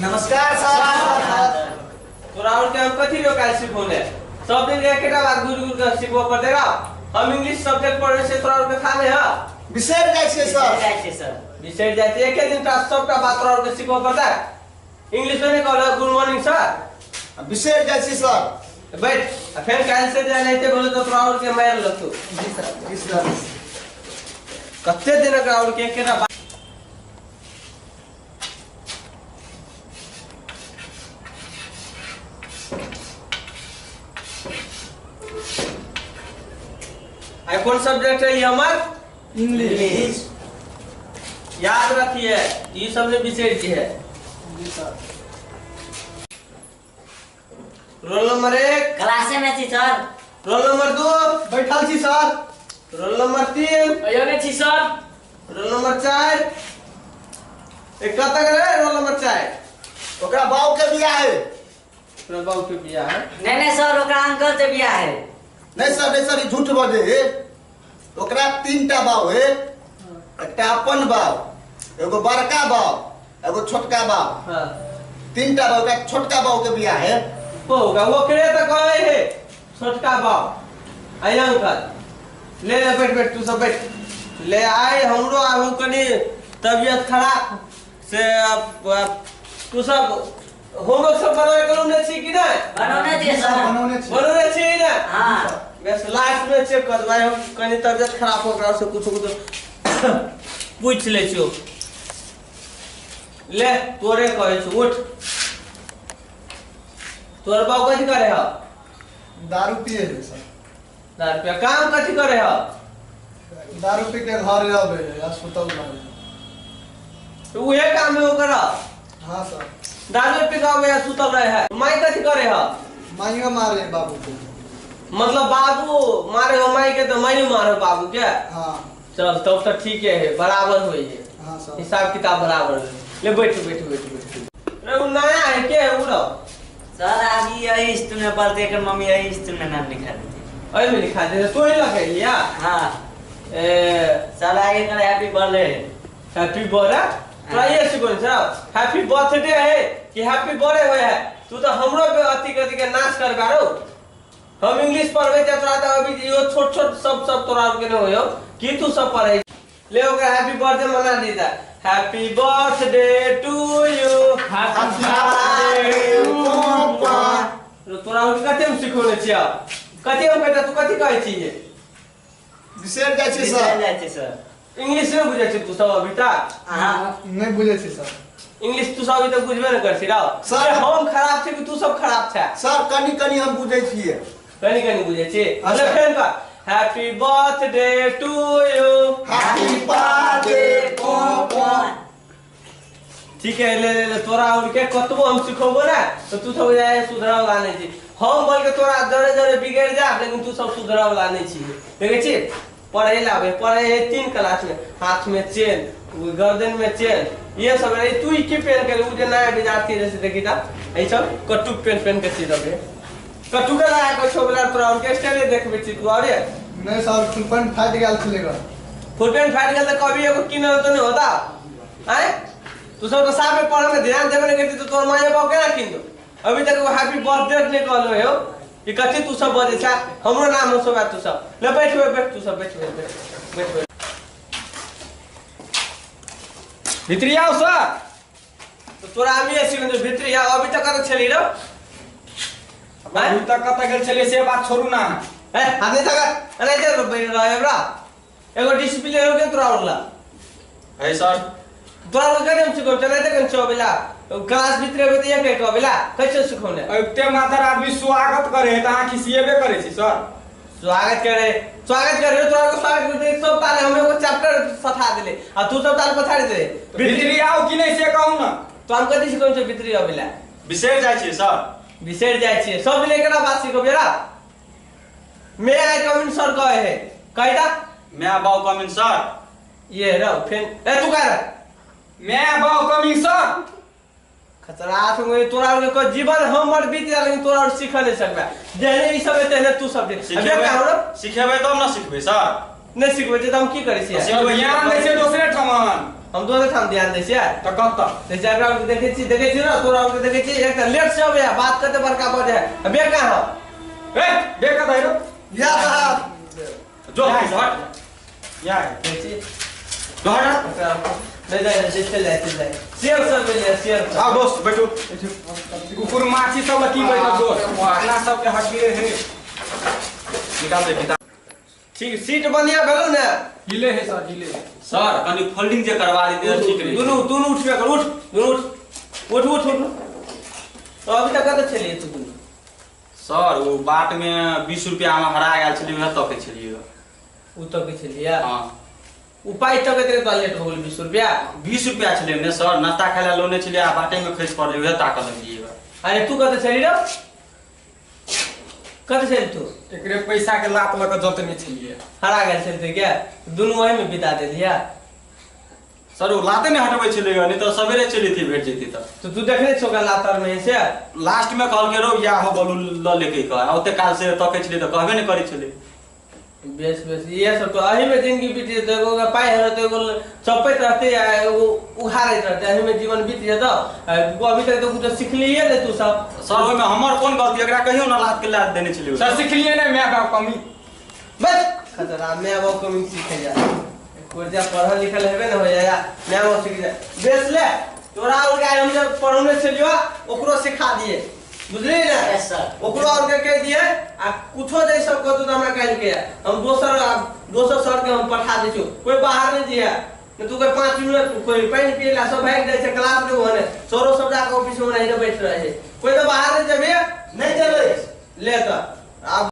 नमस्कार सर। तोरा और के हम कथी रो काल सिखोले सब दिन एकेटा बात गुरु गुरु का सिखबो पड़ेगा। हम इंग्लिश सब्जेक्ट पढ़े से तोरा और के खाने ह बिसर जाय छै सर। बिसर जाय छै एके दिन का सबका बात तोरा और के सिखबो पड़ता है। इंग्लिश में नहीं कहलो गुड मॉर्निंग सर बिसर जाय छै सर। बैठ फिर काल से जाने थे बोले तो तोरा और के मार लतू। जी सर। कत्ते दिन का और के एकेटा कौन सब्जेक्ट है ये हमार इंग्लिश। याद रखिए ये सब ने विषय जी है। जी सर। रोल नंबर 1 क्लास में छी सर। रोल नंबर 2 बैठल छी सर। रोल नंबर 3 अयो में छी सर। रोल नंबर 4 एक कत करे रोल नंबर 4 ओकरा बाऊ के बियाह है। तोरा बाबू के बियाह है। नहीं सर ओकरा अंकल से बियाह है। नहीं सर ई झूठ बोले है। ओकरा 3टा बाऊ है। एकटा अपन बाऊ, एगो बड़का बाऊ, एगो छोटका बाऊ। हां 3टा बाऊ का छोटका बाऊ के बियाह है। होगा वो करे तो कहे है छोटका बाप आई अंकल ले ले बैठ तू सब बैठ ले आए हमरो आगू कनी तबीयत खराब से अब तू सब होमवर्क सब बनाए करू ने छी कि नहीं बनौने दिए सर। बनौने छी ना हां बस लास्ट में चेक कर भाई हम कनी तबीयत खराब हो गया से कुछ पूछ ले छियो ले तोरे कहे छु उठ तोर बाबू कथी करे ह दारू पिए है सर। दारू पे काम कथी करे ह दारू पी के घर आवे अस्पताल में। तो उहे काम है ओकरा। हां सर। दारू पे गावे या सुतल रहे है माई कथी करे ह माइयो मारे बाबू को। मतलब बाबू मारे हो माई के तो माई मारे बाबू के। हां चल तब तो ठीक है बराबर होई है। हां सर। हिसाब किताब बराबर है। ले बैठ रे उ नया है के उड़ो सर आज यही स्कूल में पढ़ते कर मम्मी यही स्कूल में नाम लिखा देती। अरे में लिखा दे तो ही लगे लिया। हां सर आगे कर हैप्पी बर्थडे। हैप्पी बर्थडे तोरा ये सिखोन छ हैप्पी बर्थडे है कि हैप्पी बर्थडे होय है। तू तो हमरो पे अति के नाच कर बारो। हम इंग्लिश पढ़बे त तोरा त अभी यो छोट सब तोरा के न होयो कि तू सब पढ़े ले ओकरा हैप्पी बर्थडे मना दीदा। Happy birthday to you happy birthday to तोरा के कते हम सिखोने छिया कते हम कहता तू कथि कहै छी ये बिसर जाय छै जाए सर। इंग्लिश नहीं बुझे छी तू सब अभी तक। हां नहीं बुझे छै सर। इंग्लिश तू सब अभी तक बुझबे न कर छी राव सर हम खराब छी कि तू सब खराब छ सर कनी हम बुझे छिए। कनी बुझे छी मतलब फेर का happy birthday to you happy birthday Popan. ठीक है ले तोरा और के कतबो हम सिखोबो ना तो तू सब जाए सुधराव ला नहीं छी। हम बोल के तोरा जरे बिगड़ जा लेकिन तू सब सुधराव ला नहीं छी। देखे छी पढ़े लावे पढ़े 3 क्लास में हाथ में चेन गर्दन में चेन ये सब रे तू ही की पेन के उ जे नया विद्यार्थी जैसे देखी था ए सब कट्टू पेन के सी दबे कट्टू के लगा के छोबला तोरा और के स्टाइल देखबे छी तू और नहीं सर फुल पैंट फाट गेल छलेगा। फुल पैंट फाट गेल त कभी एगो किनल तो नहीं होता हैं। तू सब तो साथ में पढ़े में ध्यान देबे नहीं करती तो तोर मां बाप केना किन दो। अभी तक वो हैप्पी बर्थडे नहीं कहलो हो कि कथि तू सब बजे छा हमरो नाम हो सब तू सब ले बैठ तू सब बैठ भितरी आओ सर तो तोरा आमी ऐसी में भितरी आओ अभी तक कत छली रो अभी तक कत गेल छले से बात छोड़ू ना ए हाथे तक अरे जे रहे बरा एगो डिसिप्लिन हो के तोरा वाला है सर। तोरा करे हम सिखो चले त कंचो बेला क्लास भीतर में ये के कबेला कैसे सिखोने एते मातर आदमी स्वागत करे त आ खिसिएबे करे छी सर। स्वागत करे तोरा को स्वागत करते सब ताले हमें वो चैप्टर सथा देले आ तू सब ताल पछाड़ी दे भीतरी आओ कि नहीं से कहू ना तो हम कथि सिखोन छ भीतरी अबेला बिसर जाय छी सर। बिसर जाय छी सब मिले के ना बात सिखो बेरा मैं आई कम इन सर कहे है कहता मैं अबाउ कमिंग सर। ये रो फिर ए तू कह मैं अबाउ कमिंग सर। खतरा में तोरा को जीवन हमर बीत जा लेकिन तोरा और सीख नहीं सकबे जेने ई सब तेने तू सब दे सिखेबे तब ना सिखबे सर। नहीं सिखबे त हम की करे छी सिखबे ज्ञान दै छै दोसरे ठमन हम दोनों ठाम ध्यान दे छियै तो कब तक ते जकरा देखे छी ना तोरा के देखे छी एक लेट से आवे बात करते बड़का बजे बे कहां ए बेका दाइरो या साहब जो हट या देखी जो हट नहीं जाए चल जाए शेयर सब मिले शेयर आओ दोस्त बैठो कुकुर माछी सब की बैठो दोस्त अपना सब के हटिए है निकाल दे किताब ठीक सीट बढ़िया भेलो ना हिले है सर हिले सर कनी फोल्डिंग जे करवा दी ठीक रही दोनों उठबे कर उठ दोनों उठ तो अभी तक कत चलिए तू दोनों सर वो बाट में 20 रुपया में हरा गेल छली वह तक छलिए उ तो के चलिए हां उपाय तक तेरे तो लेट हो गेल 20 रुपया 20 रुपया छले ने सर नाश्ता खाला लोने छलिए आ बाटे में खैस पड़ले वह ताकत लगिए अरे तू कत चली रे कत चल तू एकरे पैसा के लात लग जतने छलिए हरा गेल चलते क्या दोनों वही में बिता दे दिया सर वो लाते नहीं हटबै छले नहीं तो सवेरे चली थी भेट जेती तो तू देखने छोका लातर में से लास्ट में कहल के रो या हो बोलू ल लेके कह ओते काल से तके छले तो कहबे नहीं करी छले बेस ये सब तो अही में जिंदगी बीती तो एगो पाए हर तो एगो चपैत रहते या एगो उघारत रहते अही में जीवन बीत जाता वो अभी तक तो कुछ सीख लिए ले तू सब सर ओय में हमर कोन गलती एकरा कहियो ना लात के लात देने छले सर सीख लिए ना मैं बाप कमी बस खतरा में अब कमी सीख जा कोर्जा पढ़ल लिखल हेबे न हो जाया मैं वो सीख जा बेस ले तोरा और के हम जब पढ़ने चलियो ओकरो सिखा दिए बुझली ना यस सर ओकरो और के कह दिए आ कुछो दे सब को तो हमरा कहल के हम दोसर सर के हम पठा दे छु कोई बाहर नहीं जिया न तू के 5 मिनट कोई पानी पिएला सब भाग जाय छै क्लास के होने सरो सब जाके ऑफिस में नहीं बैठ रहे कोई तो बाहर नहीं जबे नहीं चले ले तो अब